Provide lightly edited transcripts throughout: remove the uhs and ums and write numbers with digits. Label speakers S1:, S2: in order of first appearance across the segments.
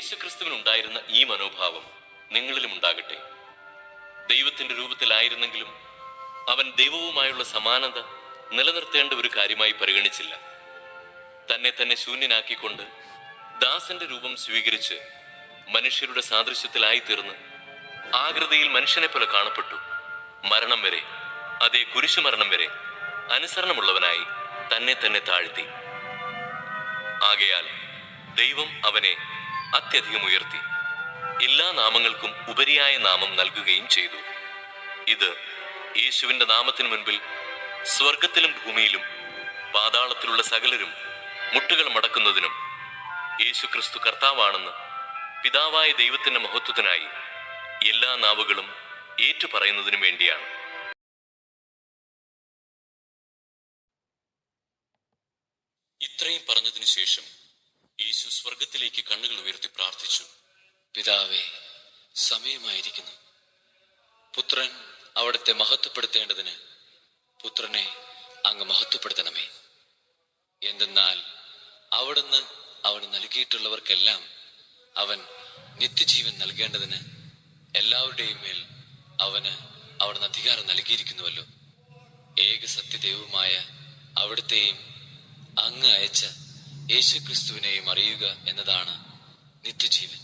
S1: യേശുക്രിസ്തുവിനുണ്ടായിരുന്ന ഈ മനോഭാവം നിങ്ങളിലും ഉണ്ടാകട്ടെ. ദൈവത്തിന്റെ രൂപത്തിലായിരുന്നെങ്കിലും അവൻ ദൈവവുമായുള്ള സമാനത നിലനിർത്തേണ്ട ഒരു കാര്യമായി പരിഗണിച്ചില്ല. തന്നെ തന്നെ ശൂന്യനാക്കിക്കൊണ്ട് ദാസന്റെ രൂപം സ്വീകരിച്ച് മനുഷ്യരുടെ സാദൃശ്യത്തിലായി തീർന്ന് ആകൃതിയിൽ മനുഷ്യനെ പോലെ കാണപ്പെട്ടു. മരണം വരെ, അതേ കുരിശുമരണം വരെ അനുസരണമുള്ളവനായി തന്നെ തന്നെ താഴ്ത്തി. ആകയാൽ ദൈവം അവനെ അത്യധികം ഉയർത്തി എല്ലാ നാമങ്ങൾക്കും ഉപരിയായ നാമം നൽകുകയും ചെയ്തു. ഇത് യേശുവിന്റെ നാമത്തിനു മുൻപിൽ സ്വർഗത്തിലും ഭൂമിയിലും പാതാളത്തിലുള്ള സകലരും മുട്ടുകൾ മടക്കുന്നതിനും യേശുക്രിസ്തു കർത്താവാണെന്ന് പിതാവായ ദൈവത്തിന്റെ മഹത്വത്തിനായി എല്ലാ നാവുകളും ഏറ്റുപറയുന്നതിനും വേണ്ടിയാണ്. ഇത്രയും പറഞ്ഞതിനു ശേഷം യേശു സ്വർഗത്തിലേക്ക് കണ്ണുകൾ ഉയർത്തി പ്രാർത്ഥിച്ചു.
S2: പിതാവേ, സമയമായിരിക്കുന്നു. പുത്രൻ അവിടുത്തെ മഹത്വപ്പെടുത്തേണ്ടതിന് പുത്രനെ അങ്ങ് മഹത്വപ്പെടുത്തണമേ. എന്തെന്നാൽ അവിടുന്ന് അവന് നൽകിയിട്ടുള്ളവർക്കെല്ലാം അവൻ നിത്യജീവൻ നൽകേണ്ടതിന് എല്ലാവരുടെയും മേൽ അവന് അവിടുന്ന് അധികാരം നൽകിയിരിക്കുന്നുവല്ലോ. ഏക സത്യദൈവമായ അവിടുത്തെയും അങ്ങ് അയച്ച യേശുക്രിസ്തുവിനെയും അറിയുക എന്നതാണ് നിത്യജീവൻ.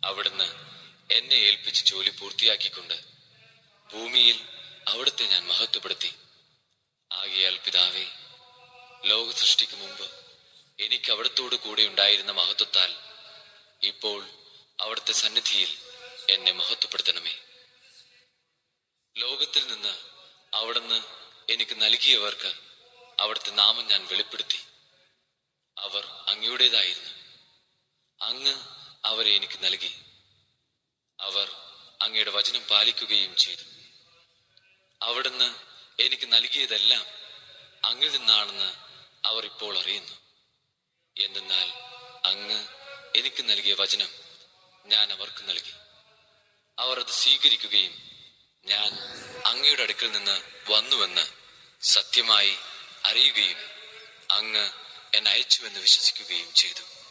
S2: അവിടുന്ന് എന്നെ ഏൽപ്പിച്ച ജോലി പൂർത്തിയാക്കിക്കൊണ്ട് ഭൂമിയിൽ അവിടുത്തെ ഞാൻ മഹത്വപ്പെടുത്തി. ആകയാൽ പിതാവേ, ലോക സൃഷ്ടിക്ക് മുമ്പ് എനിക്ക് അവിടുത്തോട് കൂടെ ഉണ്ടായിരുന്ന മഹത്വത്താൽ ഇപ്പോൾ അവിടുത്തെ സന്നിധിയിൽ എന്നെ മഹത്വപ്പെടുത്തണമേ. ലോകത്തിൽ നിന്ന് അവിടുന്ന് എനിക്ക് നൽകിയവർക്ക് അവിടുത്തെ നാമം ഞാൻ വെളിപ്പെടുത്തി. അവർ അങ്ങയുടേതായിരുന്നു. അങ്ങ് അവരെ എനിക്ക് നൽകി. അവർ അങ്ങയുടെ വചനം പാലിക്കുകയും ചെയ്തു. അവിടുന്ന് എനിക്ക് നൽകിയതെല്ലാം അങ്ങിൽ നിന്നാണെന്ന് അവർ ഇപ്പോൾ അറിയുന്നു. എന്തെന്നാൽ അങ്ങ് എനിക്ക് നൽകിയ വചനം ഞാൻ അവർക്ക് നൽകി. അവർ അത് സ്വീകരിക്കുകയും ഞാൻ അങ്ങയുടെ അടുക്കൽ നിന്ന് വന്നുവെന്ന് സത്യമായി അറിയുകയും അങ്ങ് എന്നെ അയച്ചുവെന്ന് വിശ്വസിക്കുകയും ചെയ്തു.